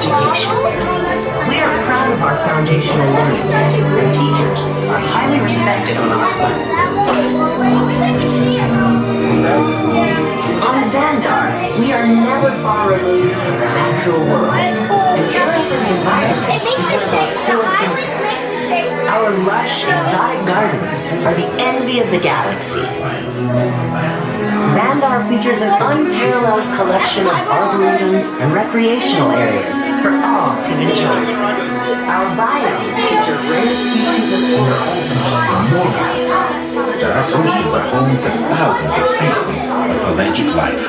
education. We are proud of our foundational learning, and teachers are highly respected on our planet. On Xandar, we are never far removed from the natural world, and caring for the environment is one of our core principles. Our lush, exotic gardens are the envy of the galaxy. Xandar features an unparalleled collection of arboretums and recreational areas for all to enjoy. Our biomes feature rare species of flora and more. Dark oceans are home to thousands of species of pelagic life.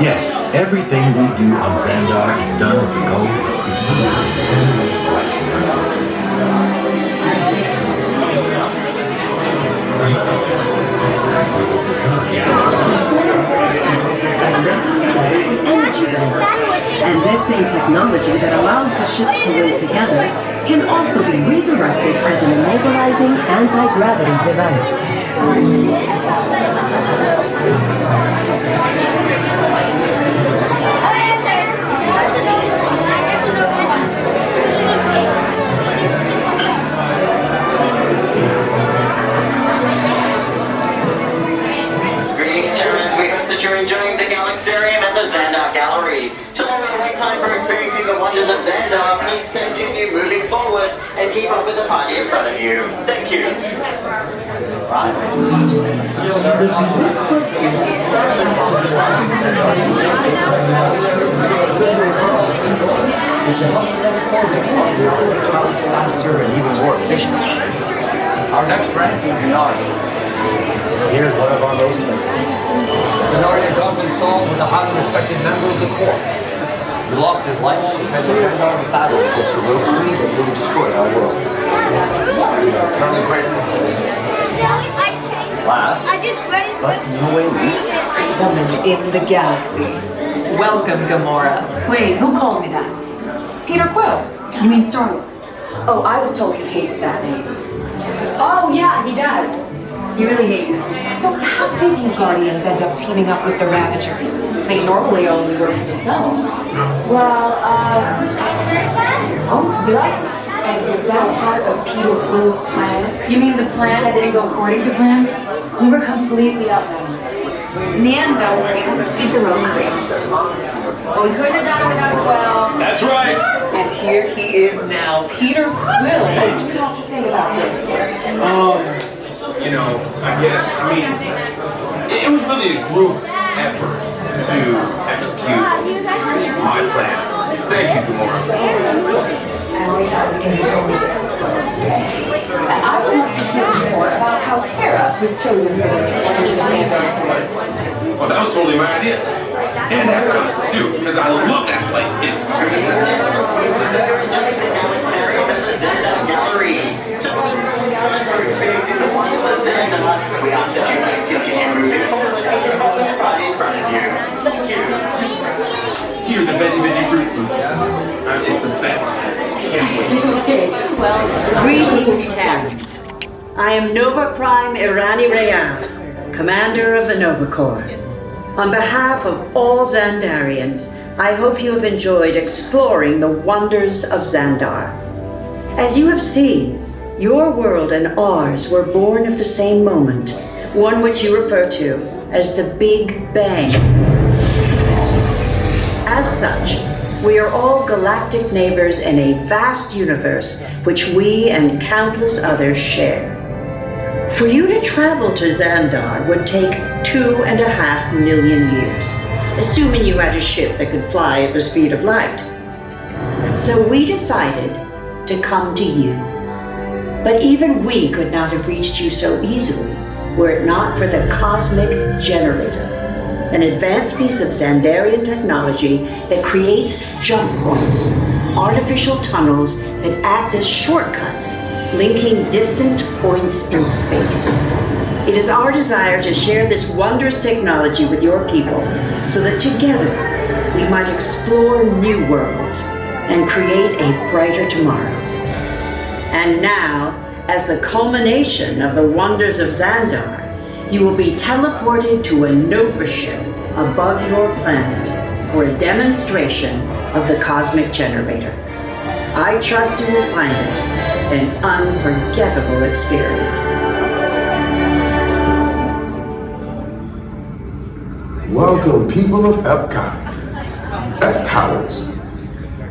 Yes, everything we do on Xandar is done with the goal of creating And this same technology that allows the ships to live together can also be redirected as an immobilizing anti-gravity device. You're enjoying the Galaxarium and the Xandar Gallery. To lower the wait time for experiencing the wonders of Xandar, please continue moving forward and keep up with the party in front of you. Thank you. Faster and even more efficient. Our next rank is Denari. Here's one of our most famous. Denari Godwin Saul was a highly respected member of the Corps. He lost his life defending Xandar in battle against the rogue fleet that would destroy our world. We are eternally grateful for this service. Last, but no way least, Woman in the galaxy. Welcome, Gamora. Wait, who called me that? Peter Quill. You mean Star-Lord? Oh, I was told he hates that name. Oh, yeah, he does. He really hates it. So how did you Guardians end up teaming up with the Ravagers? They normally only work for themselves. Well, you lost me. And was that part of Peter Quill's plan? You mean the plan that didn't go according to plan? We were completely outnumbered. In the end, though, we were able to defeat the rogue crew. Well, we couldn't have done it without Quill. That's right. And here he is now, Peter Quill. What do you have to say about this? You know, I mean, it was really a group effort to execute my plan. Thank you, Gamora. I would like to hear more about how Terra was chosen for this Wonders of Xandar tour. Well, that was totally my idea. And EPCOT, too, because I love that place. It's... We ask that you please continue moving forward and keep up with the party in front of you. Thank you. Here, the veggie fruit food. It's the best. Can't wait. Okay, well, Greetings, Terrans. I am Nova Prime Irani Rayan, commander of the Nova Corps. On behalf of all Xandarians, I hope you have enjoyed exploring the wonders of Xandar. As you have seen, your world and ours were born of the same moment, one which you refer to as the Big Bang. As such, we are all galactic neighbors in a vast universe which we and countless others share. For you to travel to Xandar would take 2.5 million years, assuming you had a ship that could fly at the speed of light. So we decided to come to you. But even we could not have reached you so easily were it not for the Cosmic Generator, an advanced piece of Xandarian technology that creates jump points, artificial tunnels that act as shortcuts, linking distant points in space. It is our desire to share this wondrous technology with your people so that together we might explore new worlds and create a brighter tomorrow. And now, as the culmination of the wonders of Xandar, you will be teleported to a Nova ship above your planet for a demonstration of the cosmic generator. I trust you will find it an unforgettable experience. Welcome, people of EPCOT, EPCOTers,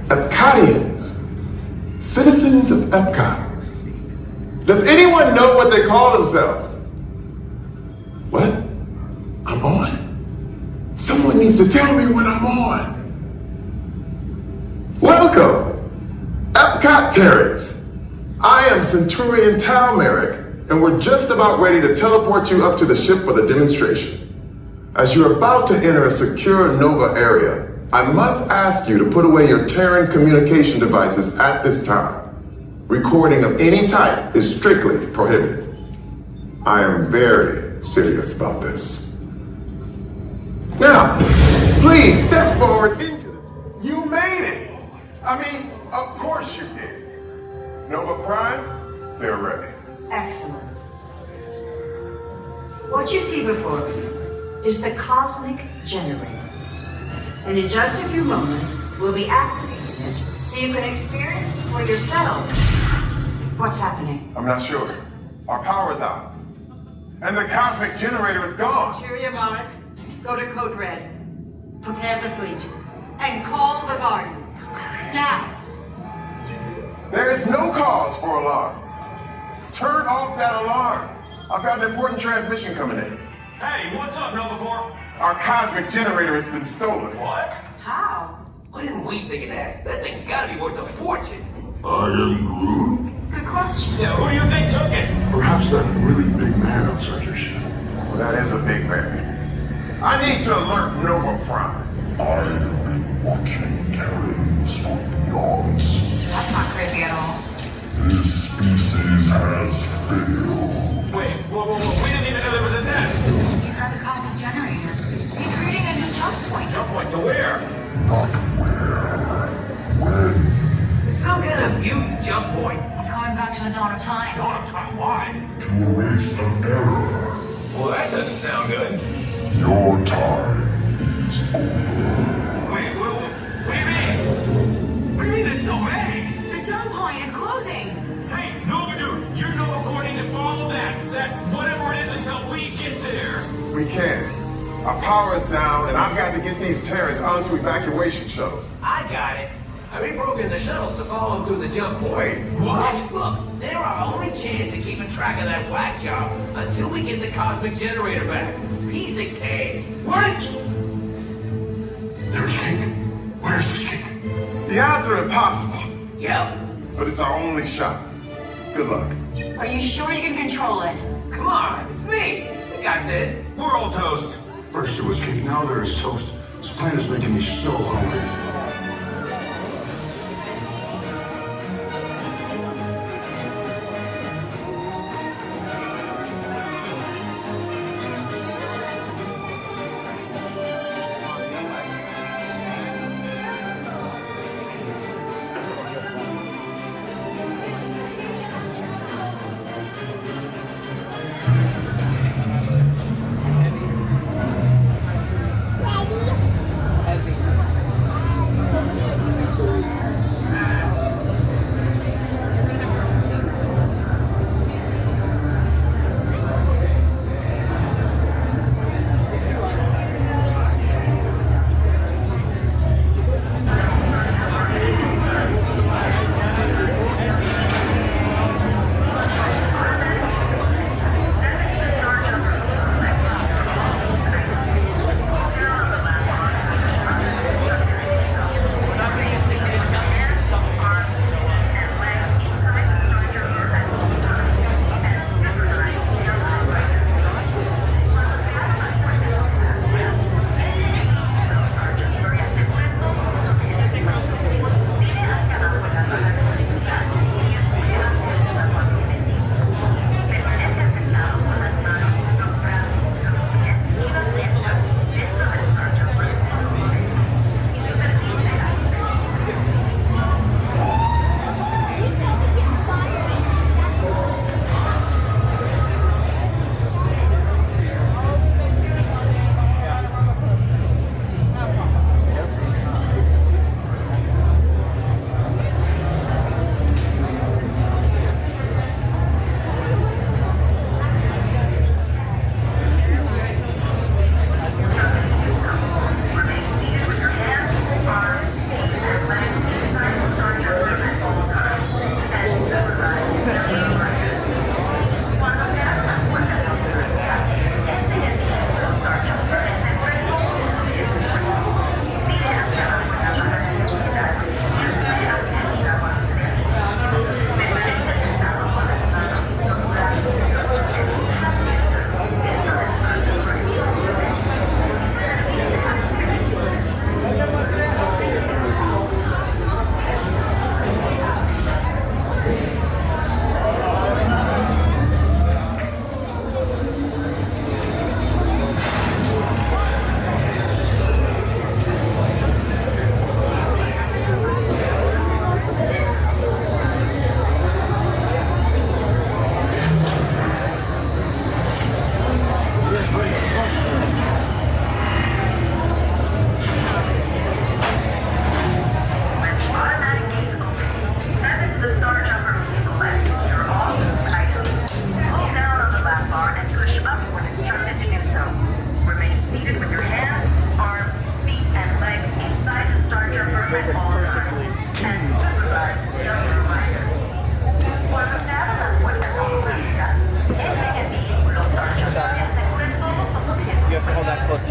EPCOTians, citizens of EPCOT. Does anyone know what they call themselves? What? I'm on? Someone needs to tell me when I'm on. Welcome, EPCOT-tarians. I am Centurion Tal Merrick, and we're just about ready to teleport you up to the ship for the demonstration. As you're about to enter a secure Nova area, I must ask you to put away your Terran communication devices at this time. Recording of any type is strictly prohibited. I am very serious about this. Now, please step forward into it. You made it. I mean, of course you did. Nova Prime, they're ready. Excellent. What you see before you is the cosmic generator. And in just a few moments, we'll be activating it so you can experience for yourself what's happening. I'm not sure. Our power's out. And the cosmic generator is gone. Cheerio, Monarch. Go to Code Red. Prepare the fleet. And call the Guardians. Now! There is no cause for alarm. Turn off that alarm. I've got an important transmission coming in. Hey, what's up, Nova Corps? Our cosmic generator has been stolen. What? How? Why didn't we think of that? That thing's gotta be worth a fortune. I am Groot. Good question. Yeah, who do you think took it? Perhaps that really big man outside your ship. Well, that is a big man. I need to alert Nova Prime. I have been watching Terrans for eons. That's not crazy at all. This species has failed. Wait, whoa, we didn't even know there was a test. He's got the cosmic generator. He's creating a new jump point. Jump point to where? Not where. When. It's some kind of mutant jump point. He's going back to the dawn of time. Dawn of time, why? To erase an error. Well, that doesn't sound good. Your time is over. Wait, what do you mean? What do you mean it's so vague? The jump point is closing. Hey, Nova Dude, you're Nova Corps need to follow that whatever it is until we get there. We can. Our power is down, and I've got to get these Terrans onto evacuation shuttles. I got it. I reprogrammed the shuttles to follow them through the jump point. Wait, what? Look, they're our only chance of keeping track of that whack job until we get the cosmic generator back. Piece of cake. What? There's cake. Where's this cake? The odds are impossible, Yep. but it's our only shot. Good luck. Are you sure you can control it? Come on, it's me. We got this. We're all toast. First it was cake, now there is toast. This plan is making me so hungry.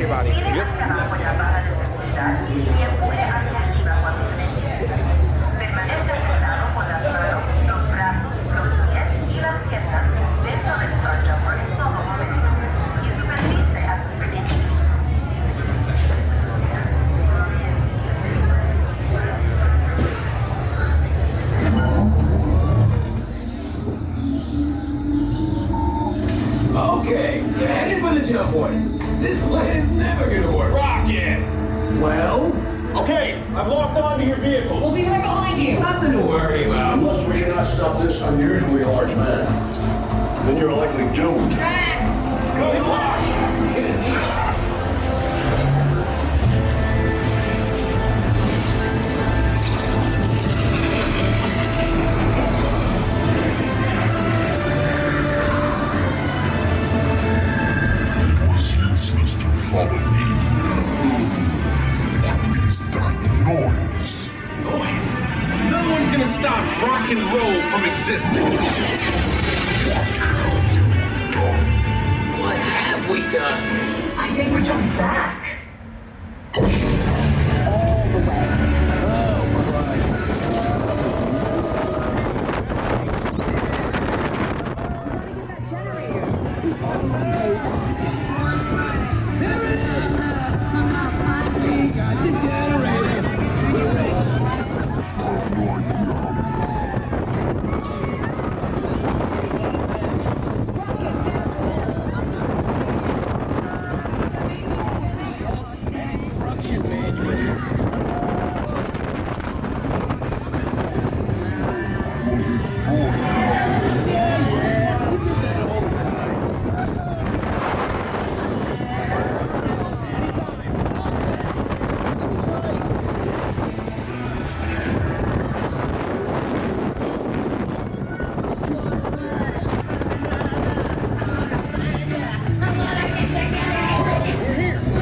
qué vale. Yes. Okay, headed for the jump point. This plan is never gonna work. Rocket! Well, Okay, I've locked onto your vehicle. We'll be right behind you. nothing to worry about. Unless we cannot stop this unusually large man, then you're likely doomed. Tracks. Good luck! It was useless to follow me. What is that noise? No one's gonna stop rock and roll from existing. What have we done? I think we're jumping back.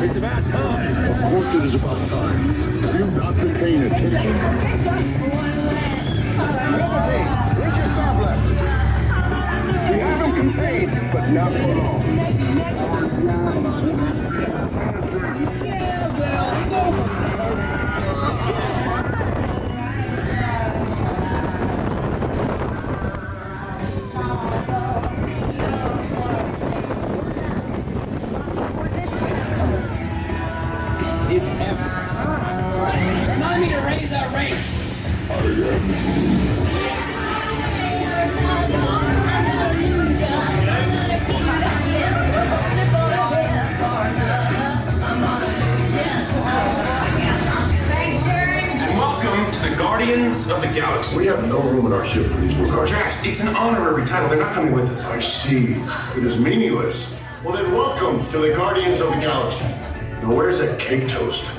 It's about time. Of course it is about time. Have you not been paying attention? Melody, link your star blasters. We have them contained, but not for long. Remind me to raise our rates. And welcome to the Guardians of the Galaxy. We have no room in our ship for these new guards. Drax, it's an honorary title. They're not coming with us. I see. It is meaningless. Well then welcome to the Guardians of the Galaxy. Now where's that cake toast?